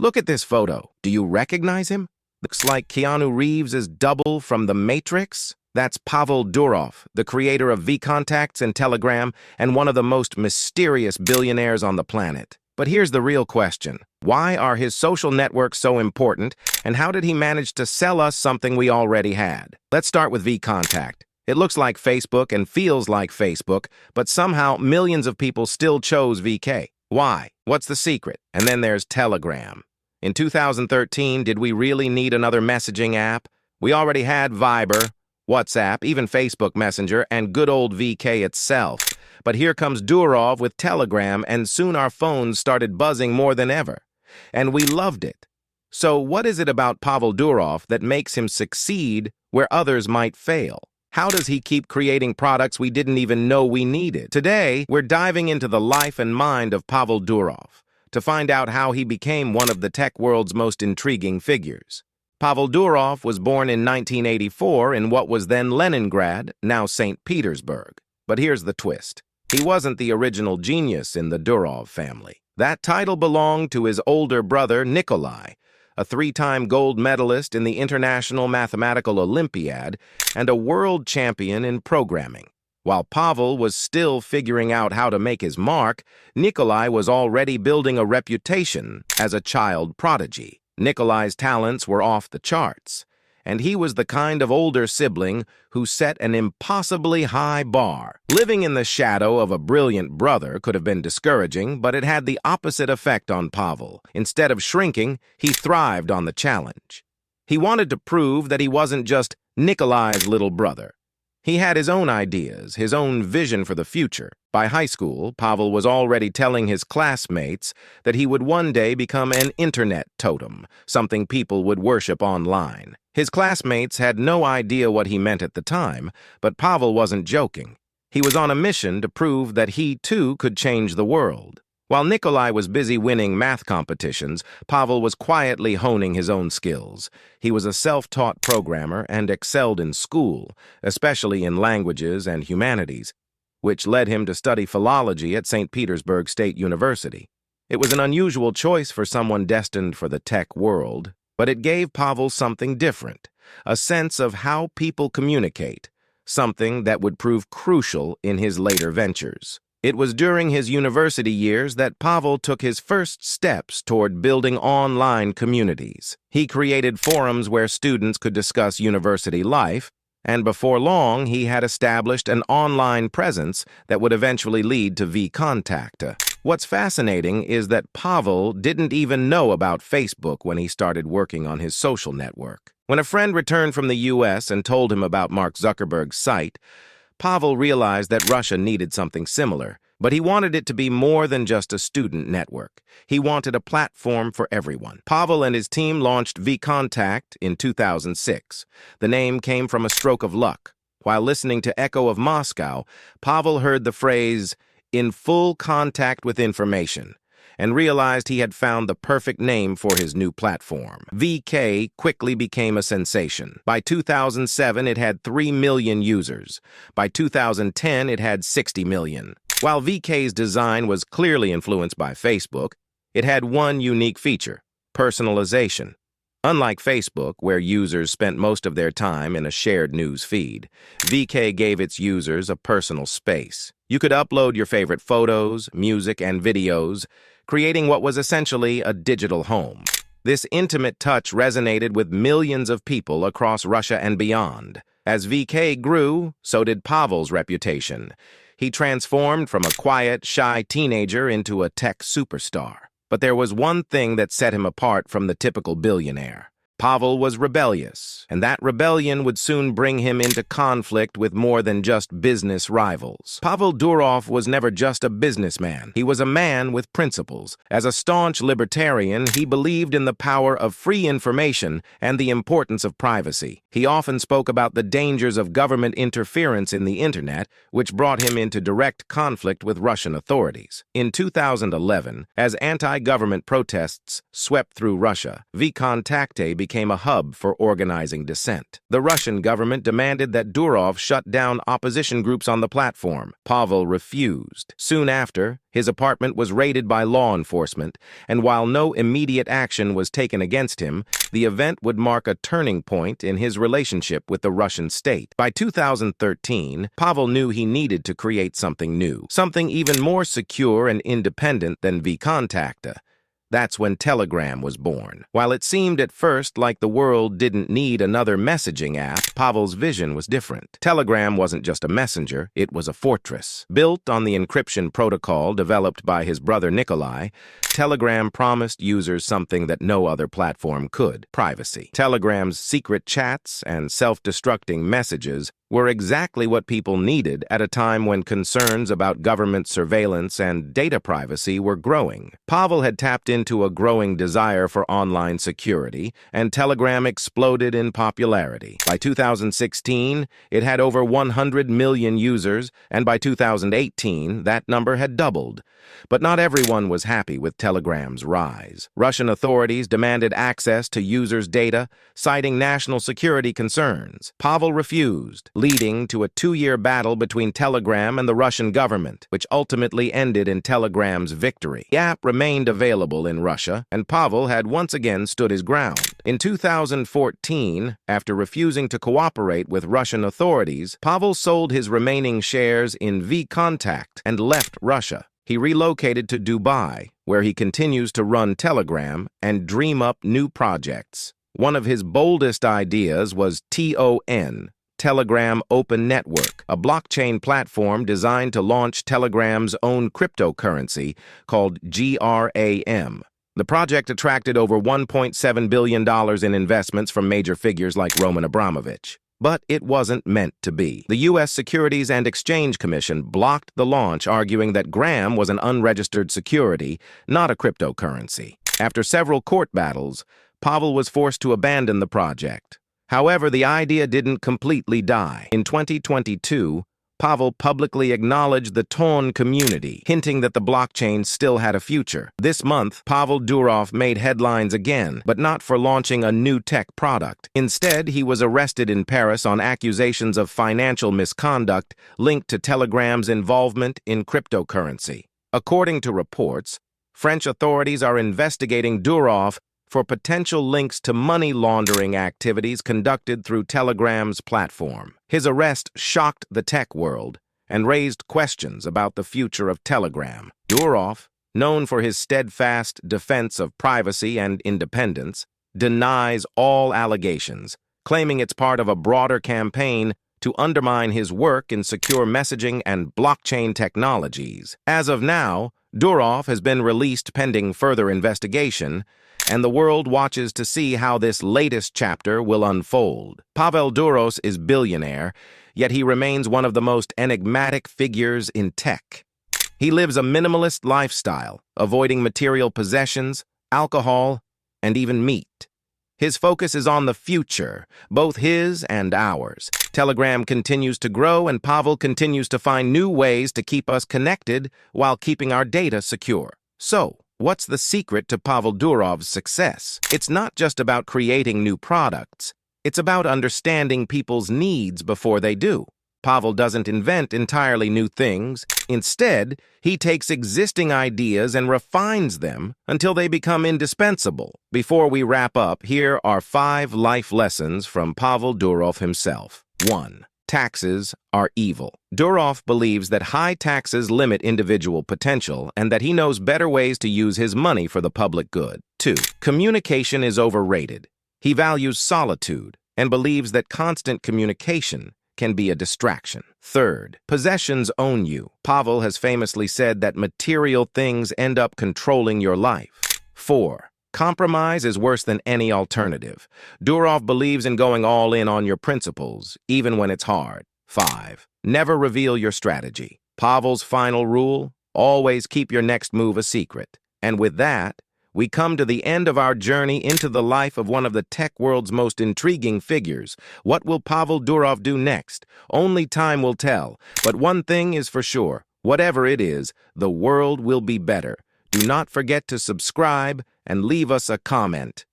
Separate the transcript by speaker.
Speaker 1: Look at this photo. Do you recognize him? Looks like Keanu Reeves' double from The Matrix. That's Pavel Durov, the creator of VKontakte and Telegram and one of the most mysterious billionaires on the planet. But here's the real question. Why are his social networks so important, and how did he manage to sell us something we already had? Let's start with VKontakte. It looks like Facebook and feels like Facebook, but somehow millions of people still chose VK. Why? What's the secret? And then there's Telegram. In 2013, did we really need another messaging app? We already had Viber, WhatsApp, even Facebook Messenger, and good old VK itself. But here comes Durov with Telegram, and soon our phones started buzzing more than ever. And we loved it. So what is it about Pavel Durov that makes him succeed where others might fail? How does he keep creating products we didn't even know we needed? Today, we're diving into the life and mind of Pavel Durov to find out how he became one of the tech world's most intriguing figures. Pavel Durov was born in 1984 in what was then Leningrad, now St. Petersburg. But here's the twist. He wasn't the original genius in the Durov family. That title belonged to his older brother, Nikolai, a three-time gold medalist in the International Mathematical Olympiad and a world champion in programming. While Pavel was still figuring out how to make his mark, Nikolai was already building a reputation as a child prodigy. Nikolai's talents were off the charts, and he was the kind of older sibling who set an impossibly high bar. Living in the shadow of a brilliant brother could have been discouraging, but it had the opposite effect on Pavel. Instead of shrinking, he thrived on the challenge. He wanted to prove that he wasn't just Nikolai's little brother. He had his own ideas, his own vision for the future. By high school, Pavel was already telling his classmates that he would one day become an internet totem, something people would worship online. His classmates had no idea what he meant at the time, but Pavel wasn't joking. He was on a mission to prove that he, too, could change the world. While Nikolai was busy winning math competitions, Pavel was quietly honing his own skills. He was a self-taught programmer and excelled in school, especially in languages and humanities, which led him to study philology at St. Petersburg State University. It was an unusual choice for someone destined for the tech world, but it gave Pavel something different, a sense of how people communicate, something that would prove crucial in his later ventures. It was during his university years that Pavel took his first steps toward building online communities. He created forums where students could discuss university life, and before long, he had established an online presence that would eventually lead to VKontakte. What's fascinating is that Pavel didn't even know about Facebook when he started working on his social network. When a friend returned from the US and told him about Mark Zuckerberg's site, Pavel realized that Russia needed something similar, but he wanted it to be more than just a student network. He wanted a platform for everyone. Pavel and his team launched VKontakte in 2006. The name came from a stroke of luck. While listening to Echo of Moscow, Pavel heard the phrase, "in full contact with information," and realized he had found the perfect name for his new platform. VK quickly became a sensation. By 2007, it had 3 million users. By 2010, it had 60 million. While VK's design was clearly influenced by Facebook, it had one unique feature: personalization. Unlike Facebook, where users spent most of their time in a shared news feed, VK gave its users a personal space. You could upload your favorite photos, music, and videos, creating what was essentially a digital home. This intimate touch resonated with millions of people across Russia and beyond. As VK grew, so did Pavel's reputation. He transformed from a quiet, shy teenager into a tech superstar. But there was one thing that set him apart from the typical billionaire. Pavel was rebellious, and that rebellion would soon bring him into conflict with more than just business rivals. Pavel Durov was never just a businessman. He was a man with principles. As a staunch libertarian, he believed in the power of free information and the importance of privacy. He often spoke about the dangers of government interference in the internet, which brought him into direct conflict with Russian authorities. In 2011, as anti-government protests swept through Russia, VKontakte became became a hub for organizing dissent. The Russian government demanded that Durov shut down opposition groups on the platform. Pavel refused. Soon after, his apartment was raided by law enforcement, and while no immediate action was taken against him, the event would mark a turning point in his relationship with the Russian state. By 2013, Pavel knew he needed to create something new, something even more secure and independent than vKontakte. That's when Telegram was born. While it seemed at first like the world didn't need another messaging app, Pavel's vision was different. Telegram wasn't just a messenger, it was a fortress. Built on the encryption protocol developed by his brother Nikolai, Telegram promised users something that no other platform could: privacy. Telegram's secret chats and self-destructing messages were exactly what people needed at a time when concerns about government surveillance and data privacy were growing. Pavel had tapped into a growing desire for online security, and Telegram exploded in popularity. By 2016, it had over 100 million users, and by 2018, that number had doubled. But not everyone was happy with Telegram's rise. Russian authorities demanded access to users' data, citing national security concerns. Pavel refused, leading to a 2-year battle between Telegram and the Russian government, which ultimately ended in Telegram's victory. The app remained available in Russia, and Pavel had once again stood his ground. In 2014, after refusing to cooperate with Russian authorities, Pavel sold his remaining shares in vKontakte and left Russia. He relocated to Dubai, where he continues to run Telegram and dream up new projects. One of his boldest ideas was TON, Telegram Open Network, a blockchain platform designed to launch Telegram's own cryptocurrency called GRAM. The project attracted over $1.7 billion in investments from major figures like Roman Abramovich. But it wasn't meant to be. The U.S. Securities and Exchange Commission blocked the launch, arguing that GRAM was an unregistered security, not a cryptocurrency. After several court battles, Pavel was forced to abandon the project. However, the idea didn't completely die. In 2022, Pavel publicly acknowledged the TON community, hinting that the blockchain still had a future. This month, Pavel Durov made headlines again, but not for launching a new tech product. Instead, he was arrested in Paris on accusations of financial misconduct linked to Telegram's involvement in cryptocurrency. According to reports, French authorities are investigating Durov for potential links to money laundering activities conducted through Telegram's platform. His arrest shocked the tech world and raised questions about the future of Telegram. Durov, known for his steadfast defense of privacy and independence, denies all allegations, claiming it's part of a broader campaign to undermine his work in secure messaging and blockchain technologies. As of now, Durov has been released pending further investigation, and the world watches to see how this latest chapter will unfold. Pavel Durov is billionaire, yet he remains one of the most enigmatic figures in tech. He lives a minimalist lifestyle, avoiding material possessions, alcohol, and even meat. His focus is on the future, both his and ours. Telegram continues to grow, and Pavel continues to find new ways to keep us connected while keeping our data secure. So, what's the secret to Pavel Durov's success? It's not just about creating new products. It's about understanding people's needs before they do. Pavel doesn't invent entirely new things. Instead, he takes existing ideas and refines them until they become indispensable. Before we wrap up, here are 5 life lessons from Pavel Durov himself. 1. Taxes are evil. Durov believes that high taxes limit individual potential and that he knows better ways to use his money for the public good. 2. Communication is overrated. He values solitude and believes that constant communication can be a distraction. 3. Possessions own you. Pavel has famously said that material things end up controlling your life. 4. Compromise is worse than any alternative. Durov believes in going all in on your principles, even when it's hard. 5. Never reveal your strategy. Pavel's final rule: always keep your next move a secret. And with that, we come to the end of our journey into the life of one of the tech world's most intriguing figures. What will Pavel Durov do next? Only time will tell. But one thing is for sure: whatever it is, the world will be better. Do not forget to subscribe and leave us a comment.